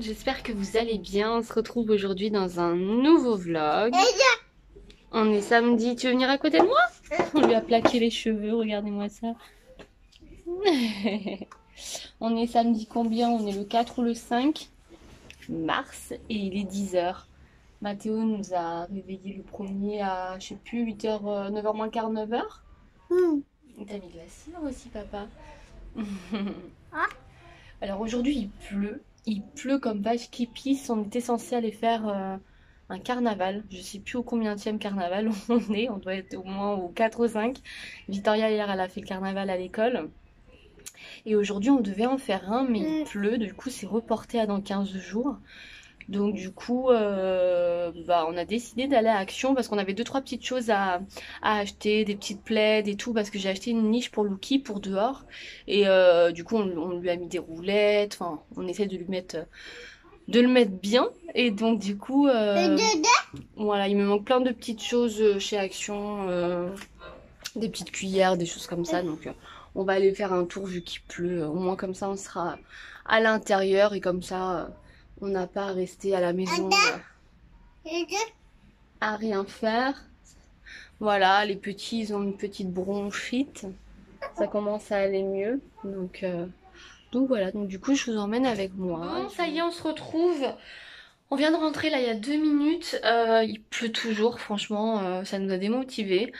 j'espère que vous allez bien. On se retrouve aujourd'hui dans un nouveau vlog. On est samedi, tu veux venir à côté de moi? On lui a plaqué les cheveux, regardez-moi ça. On est samedi combien? On est le 4 ou le 5 mars et il est 10h. Mathéo nous a réveillé le premier à, je sais plus, 8h, 9h moins quart, 9h. T'as mis de la cire aussi, papa. Alors aujourd'hui il pleut comme vache qui pisse. On était censé aller faire un carnaval. Je sais plus au combienième carnaval on doit être au moins au 4 ou 5. Victoria hier elle a fait le carnaval à l'école. Et aujourd'hui on devait en faire un mais il pleut, du coup c'est reporté à dans 15 jours. Donc du coup, on a décidé d'aller à Action parce qu'on avait 2-3 petites choses à acheter, des petites plaids et tout, parce que j'ai acheté une niche pour Lucky pour dehors. Et du coup, on lui a mis des roulettes, enfin, on essaie de le mettre bien. Et donc du coup, voilà, il me manque plein de petites choses chez Action, des petites cuillères, des choses comme ça. Donc on va aller faire un tour vu qu'il pleut. Au moins comme ça, on sera à l'intérieur et comme ça... on n'a pas à rester à la maison à rien faire. Voilà, les petits ils ont une petite bronchite. Ça commence à aller mieux. Donc voilà, donc du coup je vous emmène avec moi. Bon, ça y est, on se retrouve. On vient de rentrer là il y a 2 minutes. Il pleut toujours, franchement, ça nous a démotivés.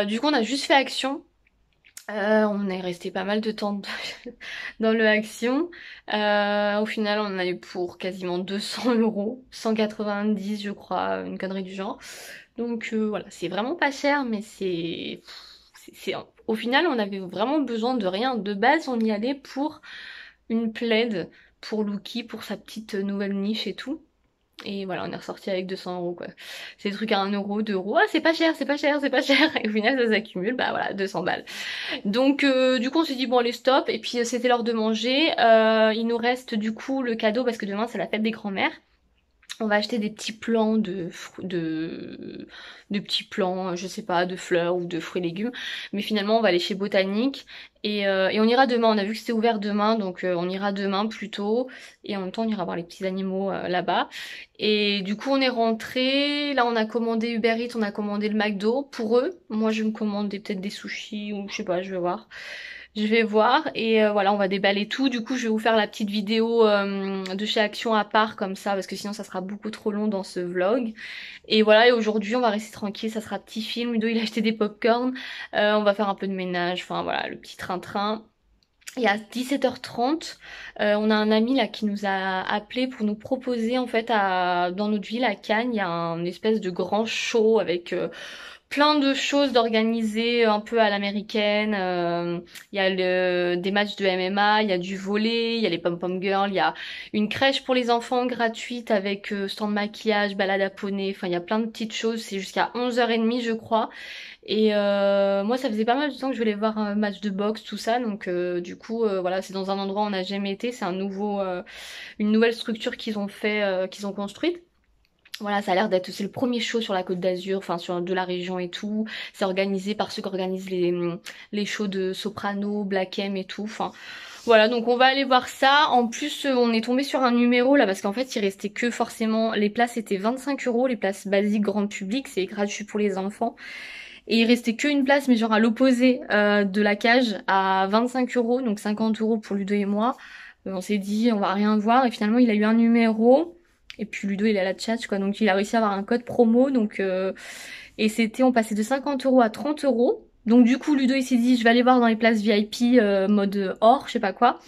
Du coup on a juste fait Action. On est resté pas mal de temps dans le Action. Au final, on en a eu pour quasiment 200 €, 190 je crois, une connerie du genre. Donc voilà, c'est vraiment pas cher, mais au final, on avait vraiment besoin de rien. De base, on y allait pour une plaid pour Lucky, pour sa petite nouvelle niche et tout. Et voilà, on est ressorti avec 200 € quoi. C'est des trucs à 1 €, 2 €. Ah, c'est pas cher, c'est pas cher, c'est pas cher. Et au final, ça s'accumule, bah voilà, 200 balles. Donc, du coup, on s'est dit, bon, allez, stop. Et puis, c'était l'heure de manger. Il nous reste, du coup, le cadeau parce que demain, c'est la fête des grands-mères. On va acheter des petits plants de petits plants, je sais pas, de fleurs ou de fruits et légumes. Mais finalement, on va aller chez Botanique et on ira demain. On a vu que c'était ouvert demain, donc on ira demain plus tôt. Et en même temps, on ira voir les petits animaux là-bas. Et du coup, on est rentré. Là, on a commandé Uber Eats, on a commandé le McDo pour eux. Moi, je vais me commander peut-être des sushis ou je sais pas, je vais voir. Je vais voir et voilà, on va déballer tout. Du coup, je vais vous faire la petite vidéo de chez Action à part comme ça parce que sinon ça sera beaucoup trop long dans ce vlog. Et voilà, et aujourd'hui on va rester tranquille, ça sera petit film. Ludo il a acheté des popcorn, on va faire un peu de ménage, enfin voilà, le petit train-train. Et à 17h30, on a un ami là qui nous a appelé pour nous proposer en fait dans notre ville à Cannes, il y a un espèce de grand show avec plein de choses d'organiser un peu à l'américaine. Il y a des matchs de MMA, il y a du volley, il y a les pom-pom girls, il y a une crèche pour les enfants gratuite avec stand maquillage, balade à poney, enfin il y a plein de petites choses, c'est jusqu'à 11h30 je crois. Et moi ça faisait pas mal de temps que je voulais voir un match de boxe, tout ça, donc du coup voilà, c'est dans un endroit où on n'a jamais été, c'est une nouvelle structure qu'ils ont fait, qu'ils ont construite. Voilà, ça a l'air c'est le premier show sur la Côte d'Azur, enfin de la région et tout. C'est organisé par ceux qui organisent les shows de Soprano, Black M et tout. Enfin, voilà, donc on va aller voir ça. En plus, on est tombé sur un numéro là parce qu'en fait, il restait que forcément les places étaient 25 €, les places basiques grand public, c'est gratuit pour les enfants. Et il restait qu'une place, mais genre à l'opposé de la cage, à 25 €, donc 50 € pour Ludo et moi. On s'est dit, on va rien voir, et finalement il a eu un numéro. Et puis Ludo il est à la chat quoi, donc il a réussi à avoir un code promo, donc et on passait de 50 € à 30 €. Donc du coup Ludo il s'est dit je vais aller voir dans les places VIP mode or, je sais pas quoi.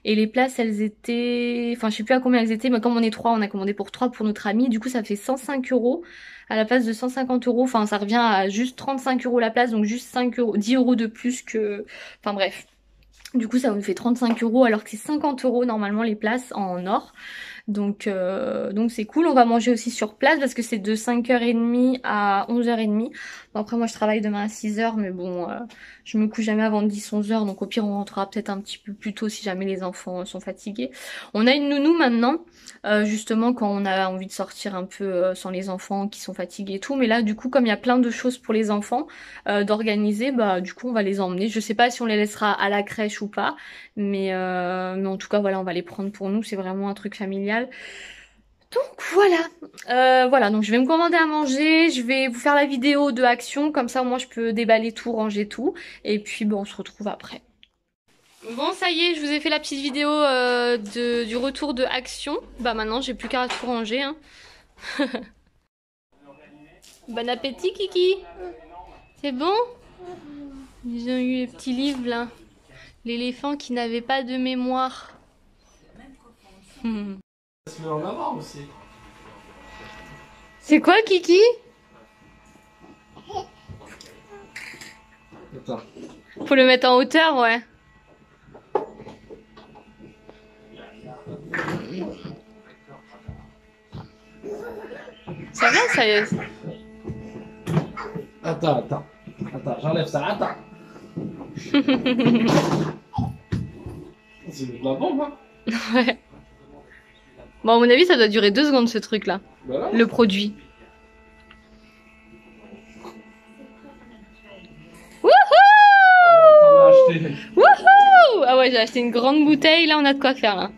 Et les places elles étaient, enfin je sais plus à combien elles étaient, mais comme on est 3, on a commandé pour 3 pour notre ami, du coup ça fait 105 € à la place de 150 €, enfin ça revient à juste 35 € la place, donc juste 5 €, 10 € de plus que, enfin bref. Du coup ça nous fait 35 € alors que c'est 50 € normalement les places en or. Donc c'est cool. On va manger aussi sur place parce que c'est de 5h30 à 11h30. Après moi je travaille demain à 6h, mais bon, je me couche jamais avant 10-11h, donc au pire on rentrera peut-être un petit peu plus tôt si jamais les enfants sont fatigués. On a une nounou maintenant, justement quand on a envie de sortir un peu sans les enfants qui sont fatigués et tout, mais là du coup comme il y a plein de choses pour les enfants d'organiser, bah du coup on va les emmener. Je sais pas si on les laissera à la crèche ou pas, mais en tout cas voilà, on va les prendre pour nous, c'est vraiment un truc familial. Donc voilà, donc je vais me commander à manger, je vais vous faire la vidéo de Action, comme ça moi je peux déballer tout, ranger tout, et puis bon on se retrouve après. Bon ça y est, je vous ai fait la petite vidéo du retour de Action, bah maintenant j'ai plus qu'à tout ranger. Hein. Bon appétit Kiki. C'est bon? Ils ont eu les petits livres là, l'éléphant qui n'avait pas de mémoire. Tu veux en avoir aussi. C'est quoi Kiki? Attends. Faut le mettre en hauteur, ouais. Ça va, ça y est. Attends, j'enlève ça, attends. C'est de la bombe, hein? Ouais. Bon, à mon avis, ça doit durer 2 secondes ce truc-là. Voilà. Le produit. T'en as acheté. Wouhou! Ah ouais, j'ai acheté une grande bouteille, là on a de quoi faire là.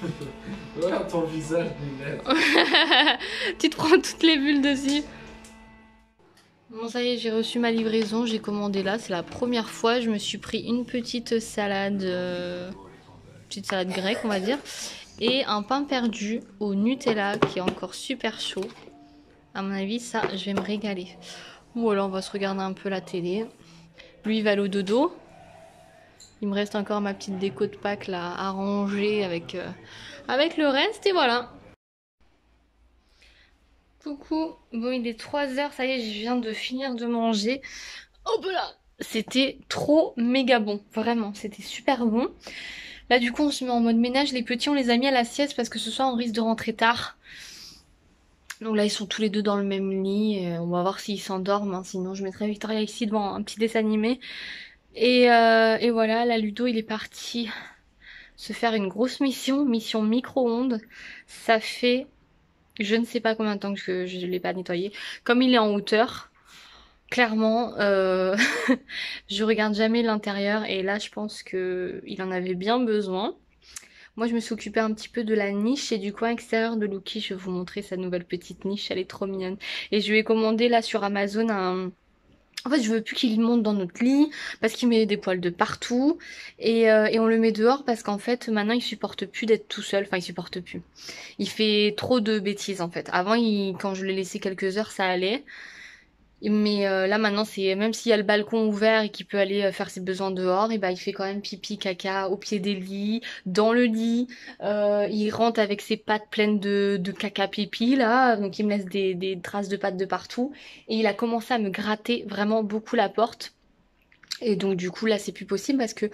Ouais, ton visage, Ninette. Tu te prends toutes les bulles dessus. Bon ça y est, j'ai reçu ma livraison, j'ai commandé là, c'est la première fois, je me suis pris une petite salade grecque on va dire, et un pain perdu au Nutella qui est encore super chaud. À mon avis ça, je vais me régaler. Ou alors on va se regarder un peu la télé. Lui il va aller au dodo. Il me reste encore ma petite déco de Pâques là à ranger avec le reste et voilà. Coucou, bon il est 3h, ça y est, je viens de finir de manger. Hop là, c'était trop méga bon, vraiment, c'était super bon. Là du coup on se met en mode ménage, les petits on les a mis à la sieste parce que ce soir on risque de rentrer tard. Donc là ils sont tous les deux dans le même lit, et on va voir s'ils s'endorment, hein. Sinon je mettrai Victoria ici devant un petit dessin animé. Et voilà, là Ludo il est parti se faire une grosse mission micro-ondes. Ça fait je ne sais pas combien de temps que je ne l'ai pas nettoyé. Comme il est en hauteur, clairement, je regarde jamais l'intérieur et là je pense que il en avait bien besoin. Moi je me suis occupée un petit peu de la niche et du coin extérieur de Lucky. Je vais vous montrer sa nouvelle petite niche, elle est trop mignonne. Et je lui ai commandé là sur Amazon un... En fait, je veux plus qu'il monte dans notre lit parce qu'il met des poils de partout et on le met dehors parce qu'en fait maintenant il supporte plus d'être tout seul. Enfin, il supporte plus. Il fait trop de bêtises en fait. Avant, quand je l'ai laissé quelques heures, ça allait. Mais là maintenant, c'est même s'il y a le balcon ouvert et qu'il peut aller faire ses besoins dehors, et ben il fait quand même pipi, caca au pied des lits, dans le lit. Il rentre avec ses pattes pleines de caca pipi là, donc il me laisse des traces de pattes de partout. Et il a commencé à me gratter vraiment beaucoup la porte. Et donc du coup là c'est plus possible parce que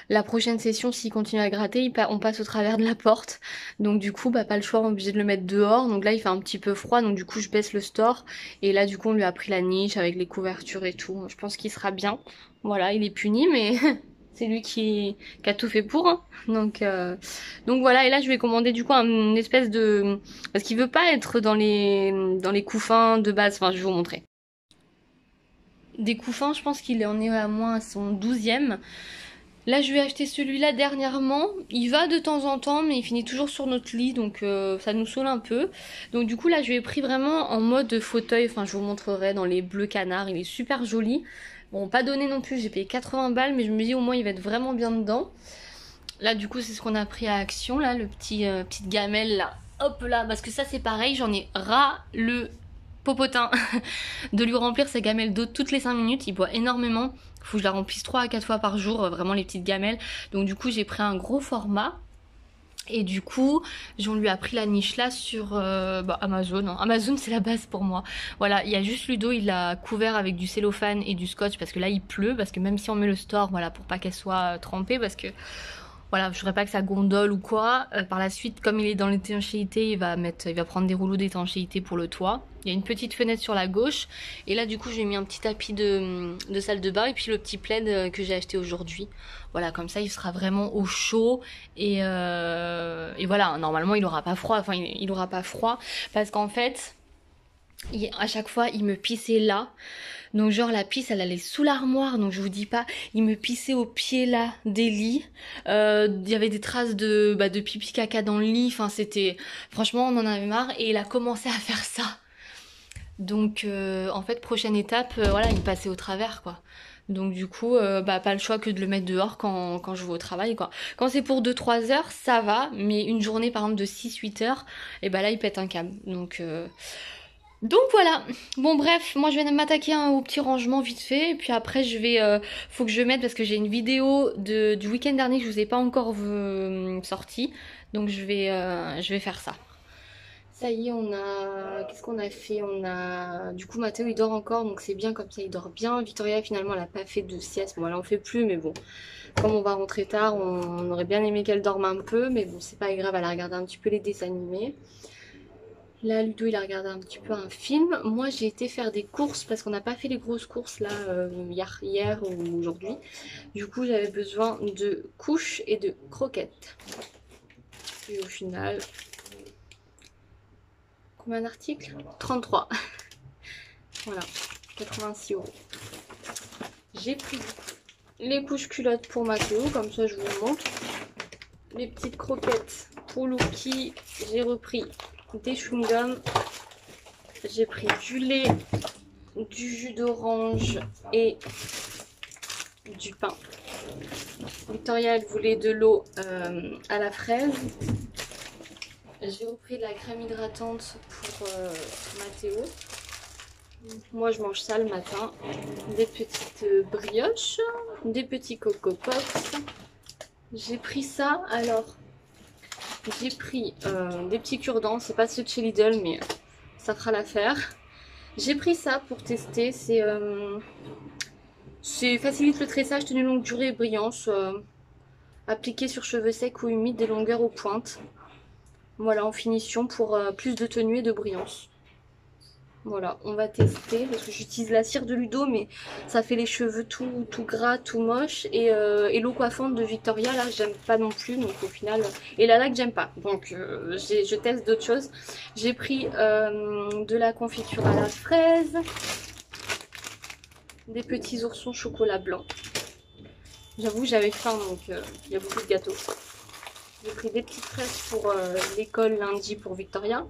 la prochaine session s'il continue à gratter on passe au travers de la porte. Donc du coup bah pas le choix, on est obligé de le mettre dehors. Donc là il fait un petit peu froid donc du coup je baisse le store. Et là du coup on lui a pris la niche avec les couvertures et tout. Je pense qu'il sera bien. Voilà, il est puni mais c'est lui qui a tout fait pour. Hein. Donc voilà, et là je vais commander du coup une espèce de... Parce qu'il veut pas être dans les couffins de base, enfin je vais vous montrer. Des couffins, je pense qu'il en est à moins à son 12e. Là, je lui ai acheté celui-là dernièrement. Il va de temps en temps, mais il finit toujours sur notre lit, donc ça nous saoule un peu. Donc du coup, là, je lui ai pris vraiment en mode fauteuil. Enfin, je vous montrerai dans les bleus canards. Il est super joli. Bon, pas donné non plus. J'ai payé 80 balles, mais je me dis au moins il va être vraiment bien dedans. Là, du coup, c'est ce qu'on a pris à Action, là, le petite gamelle, là. Hop là, parce que ça, c'est pareil. J'en ai ras le popotin de lui remplir sa gamelle d'eau toutes les 5 minutes. Il boit énormément, faut que je la remplisse 3 à 4 fois par jour, vraiment les petites gamelles. Donc du coup j'ai pris un gros format. Et du coup, on lui a pris la niche là sur Amazon. Hein. Amazon c'est la base pour moi. Voilà, il y a juste Ludo, il l'a couvert avec du cellophane et du scotch parce que là il pleut. Parce que même si on met le store, voilà, pour pas qu'elle soit trempée, parce que Voilà, je voudrais pas que ça gondole ou quoi. Par la suite, comme il est dans l'étanchéité, il va prendre des rouleaux d'étanchéité pour le toit. Il y a une petite fenêtre sur la gauche. Et là, du coup, j'ai mis un petit tapis de salle de bain et puis le petit plaid que j'ai acheté aujourd'hui. Voilà, comme ça, il sera vraiment au chaud. Et voilà, normalement, il aura pas froid. Enfin, il aura pas froid parce qu'en fait, à chaque fois, il me pissait là. Donc genre la pisse elle allait sous l'armoire, donc je vous dis pas, il me pissait au pied là des lits. Il y avait des traces de pipi caca dans le lit, enfin c'était... Franchement on en avait marre et il a commencé à faire ça. Donc en fait prochaine étape, voilà il passait au travers quoi. Donc du coup pas le choix que de le mettre dehors quand je vais au travail quoi. Quand c'est pour 2-3 heures ça va, mais une journée par exemple de 6-8 heures, et bah là il pète un câble. Donc voilà, bon bref, moi je vais m'attaquer au petit rangement vite fait, et puis après faut que je mette parce que j'ai une vidéo du week-end dernier que je vous ai pas encore sortie, donc je vais faire ça. Ça y est, qu'est-ce qu'on a fait? Du coup Mathéo il dort encore, donc c'est bien comme ça, il dort bien. Victoria finalement elle a pas fait de sieste, bon elle en fait plus, mais bon, comme on va rentrer tard, on aurait bien aimé qu'elle dorme un peu, mais bon c'est pas grave, elle a regardé un petit peu les dessins animés. Là, Ludo, il a regardé un petit peu un film. Moi, j'ai été faire des courses parce qu'on n'a pas fait les grosses courses là hier ou aujourd'hui. Du coup, j'avais besoin de couches et de croquettes. Et au final, combien d'articles? 33. Voilà, 86 €. J'ai pris les couches culottes pour Mathéo, comme ça je vous le montre. Les petites croquettes pour Lucky. J'ai repris des chewing-gums. J'ai pris du lait, du jus d'orange et du pain. Victoria elle voulait de l'eau à la fraise. J'ai repris de la crème hydratante pour Mathéo. Moi je mange ça le matin. Des petites brioches, des petits Coco Pops. J'ai pris ça alors. J'ai pris des petits cure-dents. C'est pas ceux de chez Lidl mais ça fera l'affaire. J'ai pris ça pour tester. C'est facilite le tressage, tenue longue durée et brillance. Appliqué sur cheveux secs ou humides, des longueurs aux pointes. Voilà, en finition pour plus de tenue et de brillance. Voilà, on va tester parce que j'utilise la cire de Ludo, mais ça fait les cheveux tout gras, tout moche. Et l'eau coiffante de Victoria, là, j'aime pas non plus. Donc au final, et la laque, j'aime pas. Donc je teste d'autres choses. J'ai pris de la confiture à la fraise, des petits oursons chocolat blanc. J'avoue, j'avais faim, donc il y a beaucoup de gâteaux. J'ai pris des petites fraises pour l'école lundi pour Victoria.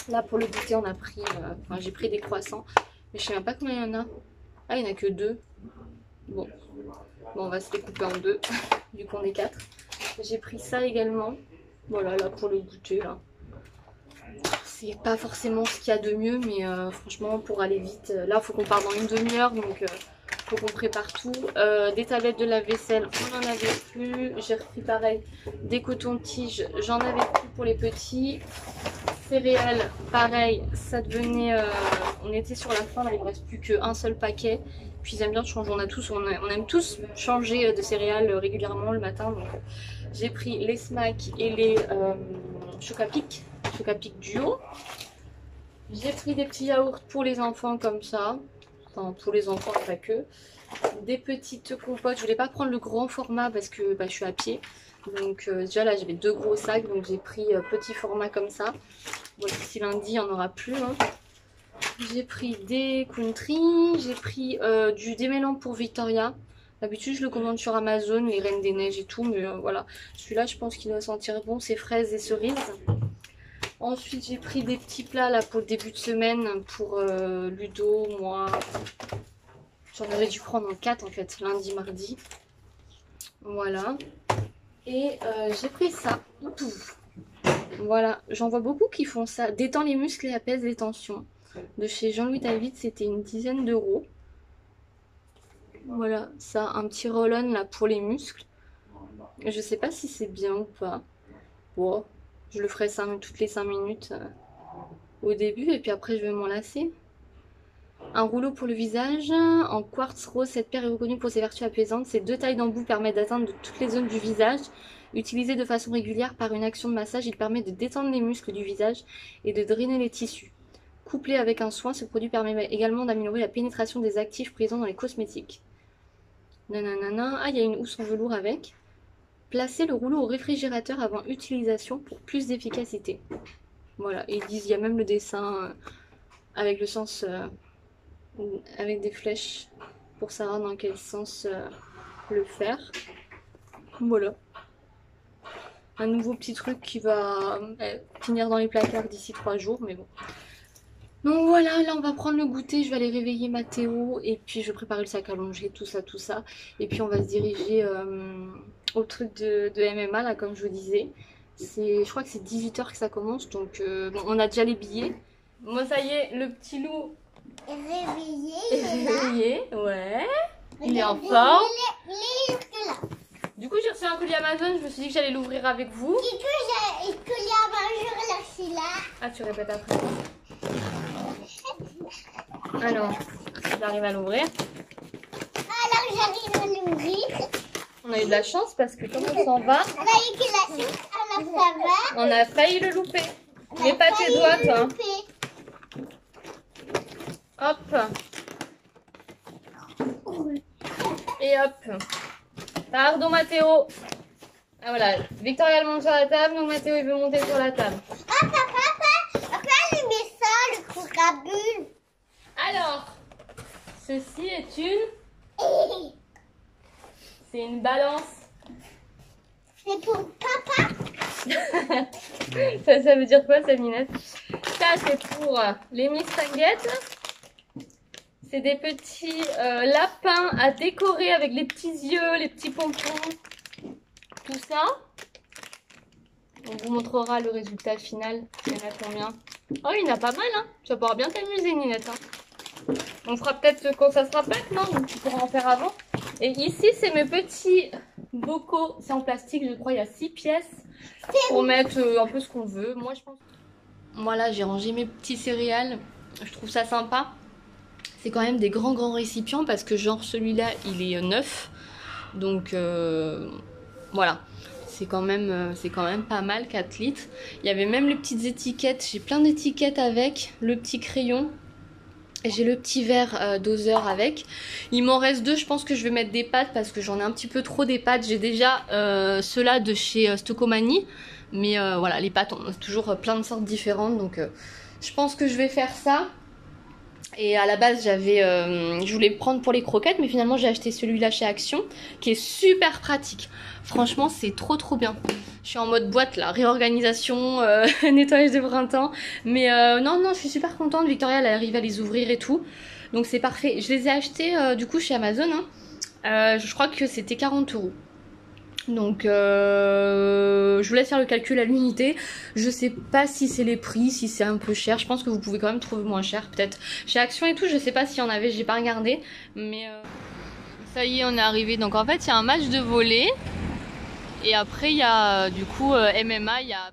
Là, pour le goûter, on a pris... j'ai pris des croissants. Mais je sais même pas combien il y en a. Ah, il n'y en a que 2. Bon, on va se les couper en 2. Du coup, on est 4. J'ai pris ça également. Voilà, là, pour le goûter, là. C'est pas forcément ce qu'il y a de mieux, mais franchement, pour aller vite... Là, il faut qu'on parte dans une demi-heure, donc... faut qu'on prépare tout. Des tablettes de lave-vaisselle, on n'en avait plus. J'ai repris pareil des cotons-tiges, j'en avais plus pour les petits. Céréales, pareil, ça devenait... on était sur la fin, là, il ne reste plus qu'un seul paquet. Puis ils aiment bien changer, on aime tous changer de céréales régulièrement le matin. Donc j'ai pris les Smacks et les Chocapic duo. J'ai pris des petits yaourts pour les enfants comme ça. Enfin, pour les enfants, pas que. Des petites compotes. Je voulais pas prendre le grand format parce que je suis à pied. Donc déjà là j'avais 2 gros sacs. Donc j'ai pris petit format comme ça. Bon, d'ici lundi il n'y en aura plus. Hein. J'ai pris des country. J'ai pris du démêlant pour Victoria. D'habitude je le commande sur Amazon, les Reines des Neiges et tout. Mais voilà, celui-là je pense qu'il doit sentir bon. C'est fraises et cerises. Ensuite, j'ai pris des petits plats là pour le début de semaine pour Ludo, moi. J'en avais dû prendre 4 en fait, lundi, mardi. Voilà. Et j'ai pris ça. Voilà, j'en vois beaucoup qui font ça. Détend les muscles et apaise les tensions. De chez Jean-Louis David, c'était une dizaine d'euros. Voilà, ça, un petit roll-on là pour les muscles. Je sais pas si c'est bien ou pas. Bon. Je le ferai toutes les 5 minutes au début et puis après je vais m'en lasser. Un rouleau pour le visage en quartz rose. Cette paire est reconnue pour ses vertus apaisantes. Ces 2 tailles d'embout permettent d'atteindre toutes les zones du visage. Utilisé de façon régulière par une action de massage, il permet de détendre les muscles du visage et de drainer les tissus. Couplé avec un soin, ce produit permet également d'améliorer la pénétration des actifs présents dans les cosmétiques. Nanana. Ah, il y a une housse en velours avec. Placez le rouleau au réfrigérateur avant utilisation pour plus d'efficacité. Voilà, et ils disent, il y a même le dessin avec le sens, avec des flèches pour savoir dans quel sens le faire. Voilà. Un nouveau petit truc qui va finir dans les placards d'ici 3 jours, mais bon. Donc voilà, là on va prendre le goûter, je vais aller réveiller Mathéo et puis je vais préparer le sac à longer, tout ça. Et puis on va se diriger au truc de MMA, là comme je vous disais. Je crois que c'est 18h que ça commence, donc bon, on a déjà les billets. Moi ça y est, le petit loup Réveillé, est réveillé, ouais. Il est en forme. Il est là. Du coup j'ai reçu un colis Amazon, je me suis dit que j'allais l'ouvrir avec vous. Et que il y a un jour là, c'est là. Ah tu répètes après. Alors, j'arrive à l'ouvrir. Alors j'arrive à l'ouvrir. On a eu de la chance parce que comme on s'en va, On a eu que la suite, alors ça va. on a failli le louper. On Mets a pas tes failli doigts le toi. louper. Hop. Et hop. Pardon Mathéo. Ah voilà, Victoria elle monte sur la table, donc Mathéo il veut monter sur la table. Ah papa, il met ça, le crocabule. Alors, ceci est c'est une balance. C'est pour papa. Ça veut dire quoi, Saminette? Ça, c'est pour les mistinguettes. C'est des petits lapins à décorer avec les petits yeux, les petits pompons. Tout ça. On vous montrera le résultat final. Il y en a combien? Oh, il y en a pas mal, hein. Tu vas pouvoir bien t'amuser, Ninette. Hein. On fera peut-être quand ça sera prêt, non? Donc tu pourras en faire avant. Et ici, c'est mes petits bocaux. C'est en plastique, je crois. Il y a 6 pièces pour mettre un peu ce qu'on veut. Moi, je pense. Voilà, j'ai rangé mes petits céréales. Je trouve ça sympa. C'est quand même des grands récipients parce que genre celui-là, il est neuf. Donc voilà. C'est quand même pas mal, 4 litres. Il y avait même les petites étiquettes. J'ai plein d'étiquettes avec. Le petit crayon. J'ai le petit verre doseur avec. Il m'en reste 2, je pense que je vais mettre des pâtes parce que j'en ai un petit peu trop des pâtes. J'ai déjà ceux-là de chez Stocomanie. Mais voilà, les pâtes, on a toujours plein de sortes différentes. Donc je pense que je vais faire ça. Et à la base, je voulais prendre pour les croquettes, mais finalement j'ai acheté celui-là chez Action, qui est super pratique. Franchement, c'est trop bien. Je suis en mode boîte là, réorganisation, nettoyage de printemps. Mais non, je suis super contente. Victoria, elle arrive à les ouvrir et tout. Donc c'est parfait. Je les ai achetés du coup chez Amazon. Hein. Je crois que c'était 40 €. Donc je vous laisse faire le calcul à l'unité. Je sais pas si c'est les prix, si c'est un peu cher. Je pense que vous pouvez quand même trouver moins cher. Peut-être chez Action et tout, je sais pas s'il y en avait, j'ai pas regardé. Mais ça y est, on est arrivé. Donc en fait il y a un match de volley. Et après il y a du coup MMA, il y a...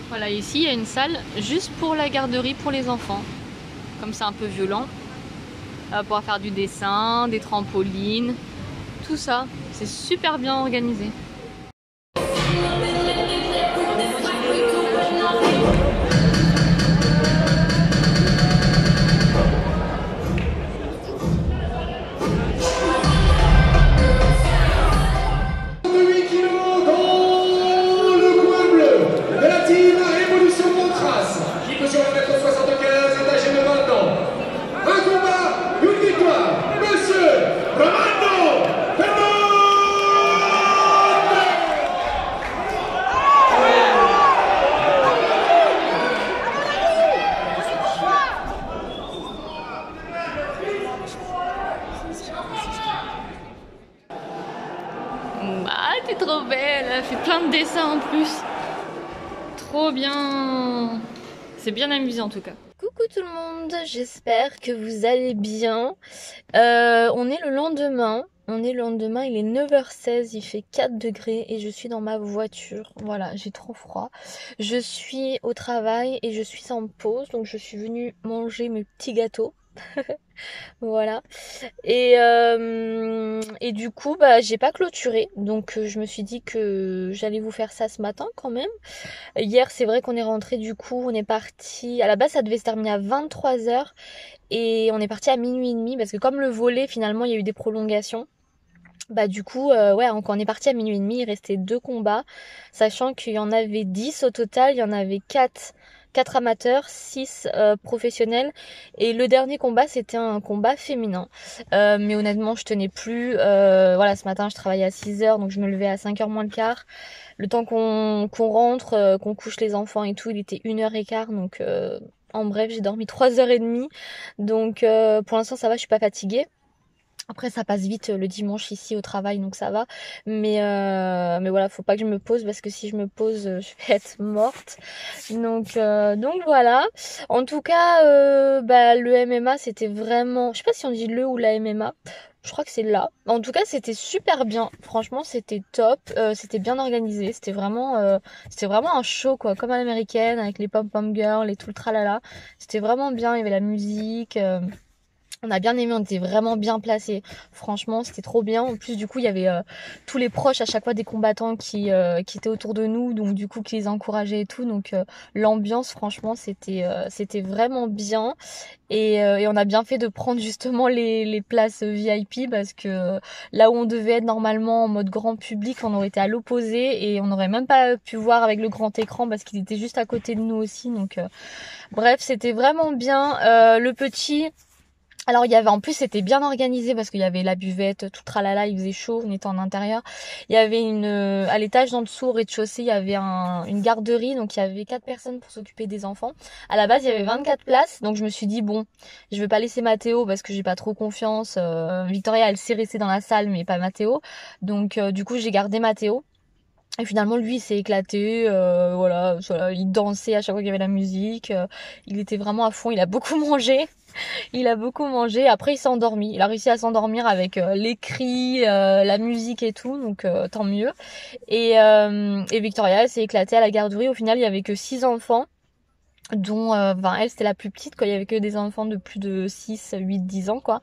Voilà, ici il y a une salle juste pour la garderie pour les enfants. Comme c'est un peu violent. On va pouvoir faire du dessin, des trampolines, tout ça. C'est super bien organisé. Ah, t'es trop belle, elle fait plein de dessins en plus. Trop bien. C'est bien amusé en tout cas. Coucou tout le monde, j'espère que vous allez bien. On est le lendemain On est le lendemain, il est 9h16, il fait 4 degrés et je suis dans ma voiture. Voilà, j'ai trop froid. Je suis au travail et je suis en pause, donc je suis venue manger mes petits gâteaux. Voilà. Et du coup, bah, j'ai pas clôturé. Donc, je me suis dit que j'allais vous faire ça ce matin quand même. Hier, c'est vrai qu'on est rentré du coup, on est parti. À la base, ça devait se terminer à 23h. Et on est parti à minuit et demi parce que comme le volet, finalement, il y a eu des prolongations. Bah du coup, ouais, quand on est parti à minuit et demi, il restait 2 combats, sachant qu'il y en avait 10 au total, il y en avait 4 amateurs, 6 professionnels, et le dernier combat c'était un combat féminin. Mais honnêtement je tenais plus, voilà, ce matin je travaillais à 6h, donc je me levais à 5h moins le quart. Le temps qu'on rentre, qu'on couche les enfants et tout, il était 1h15, donc en bref j'ai dormi 3h30, donc pour l'instant ça va, je suis pas fatiguée. Après ça passe vite le dimanche ici au travail donc ça va, mais voilà, faut pas que je me pose parce que si je me pose je vais être morte, donc voilà. En tout cas bah le MMA c'était vraiment, je sais pas si on dit le ou la MMA, je crois que c'est là. En tout cas c'était super bien, franchement c'était top, c'était bien organisé, c'était vraiment un show quoi, comme à l'américaine avec les pom-pom girls et tout le tralala. C'était vraiment bien, il y avait la musique. On a bien aimé, on était vraiment bien placés. Franchement, c'était trop bien. En plus, du coup, il y avait tous les proches à chaque fois des combattants qui étaient autour de nous, donc du coup, qui les encourageaient et tout. Donc, l'ambiance, franchement, c'était vraiment bien. Et on a bien fait de prendre justement les places VIP parce que là où on devait être normalement en mode grand public, on aurait été à l'opposé et on n'aurait même pas pu voir avec le grand écran parce qu'il était juste à côté de nous aussi. Donc, bref, c'était vraiment bien. Le petit. Alors il y avait, en plus c'était bien organisé parce qu'il y avait la buvette, tout tralala, il faisait chaud, on était en intérieur. Il y avait à l'étage d'en dessous, au rez-de-chaussée, il y avait une garderie, donc il y avait 4 personnes pour s'occuper des enfants. À la base il y avait 24 places, donc je me suis dit bon, je vais pas laisser Mathéo parce que j'ai pas trop confiance. Victoria elle s'est restée dans la salle mais pas Mathéo, donc du coup j'ai gardé Mathéo. Et finalement, lui, il s'est éclaté, voilà, il dansait à chaque fois qu'il y avait la musique, il était vraiment à fond, il a beaucoup mangé. Il a beaucoup mangé. Après, il s'est endormi. Il a réussi à s'endormir avec les cris, la musique et tout. Donc, tant mieux. Et Victoria, elle s'est éclatée à la garderie. Au final, il y avait que 6 enfants, dont elle c'était la plus petite quoi, il y avait que des enfants de plus de 6, 8, 10 ans quoi.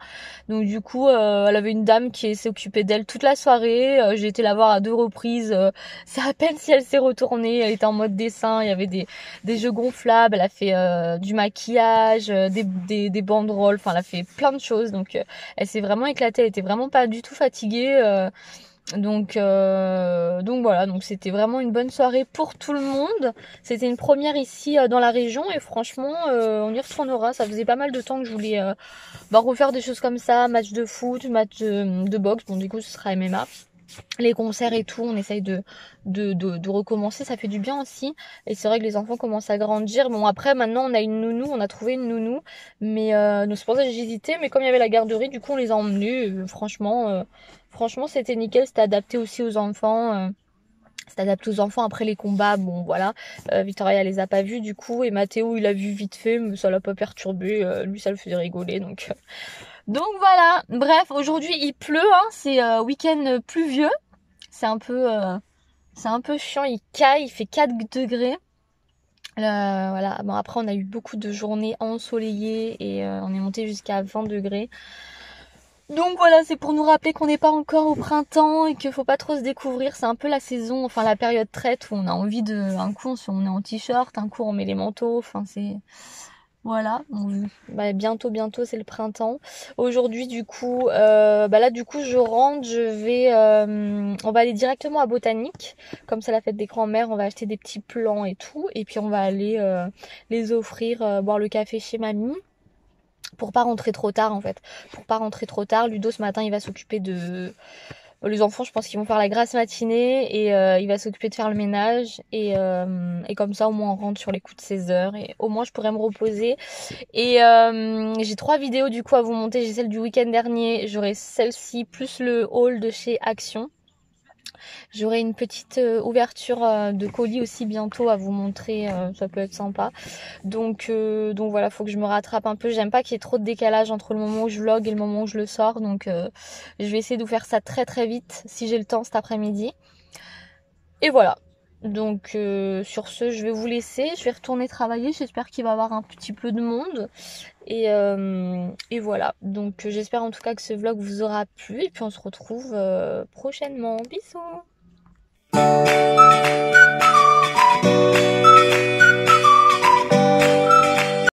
Donc du coup elle avait une dame qui s'est occupée d'elle toute la soirée, j'ai été la voir à 2 reprises, c'est à peine si elle s'est retournée, elle était en mode dessin, il y avait des jeux gonflables, elle a fait du maquillage, des banderoles, enfin elle a fait plein de choses, donc elle s'est vraiment éclatée, elle était vraiment pas du tout fatiguée, donc voilà, donc c'était vraiment une bonne soirée pour tout le monde. C'était une première ici dans la région et franchement on y retournera. Ça faisait pas mal de temps que je voulais refaire des choses comme ça, match de foot, match de boxe. Bon du coup ce sera MMA. Les concerts et tout, on essaye de recommencer, ça fait du bien aussi. Et c'est vrai que les enfants commencent à grandir. Bon après maintenant on a une nounou, on a trouvé une nounou, mais donc c'est pour ça que j'ai hésité. Mais comme il y avait la garderie, du coup on les a emmenés. Franchement c'était nickel, c'était adapté aussi aux enfants. C'est adapté aux enfants après les combats, bon voilà. Victoria elle les a pas vus du coup et Mathéo il a vu vite fait, mais ça l'a pas perturbé. Lui ça le faisait rigoler donc voilà. Bref, aujourd'hui il pleut, hein, c'est week-end pluvieux. C'est un peu chiant, il caille, il fait 4 degrés. Voilà. Bon après on a eu beaucoup de journées ensoleillées et on est monté jusqu'à 20 degrés. Donc voilà, c'est pour nous rappeler qu'on n'est pas encore au printemps et qu'il faut pas trop se découvrir. C'est un peu la saison, enfin la période traite où on a envie un coup on est en t-shirt, un coup on met les manteaux, enfin c'est... Voilà, bientôt c'est le printemps. Aujourd'hui du coup, là du coup je rentre, on va aller directement à Botanique. Comme c'est la fête des grands-mères, on va acheter des petits plants et tout. Et puis on va aller les offrir, boire le café chez mamie. Pour pas rentrer trop tard en fait. Pour pas rentrer trop tard, Ludo ce matin il va s'occuper de... Les enfants je pense qu'ils vont faire la grasse matinée et il va s'occuper de faire le ménage et comme ça au moins on rentre sur les coups de 16h et au moins je pourrais me reposer. Et j'ai 3 vidéos du coup à vous monter. J'ai celle du week-end dernier, j'aurai celle-ci plus le haul de chez Action. J'aurai une petite ouverture de colis aussi bientôt à vous montrer, ça peut être sympa. Donc voilà, faut que je me rattrape un peu. J'aime pas qu'il y ait trop de décalage entre le moment où je vlog et le moment où je le sors. Donc je vais essayer de vous faire ça très très vite si j'ai le temps cet après-midi. Et voilà. Donc sur ce, je vais vous laisser. Je vais retourner travailler. J'espère qu'il va y avoir un petit peu de monde. Et voilà. Donc j'espère en tout cas que ce vlog vous aura plu. Et puis on se retrouve prochainement. Bisous.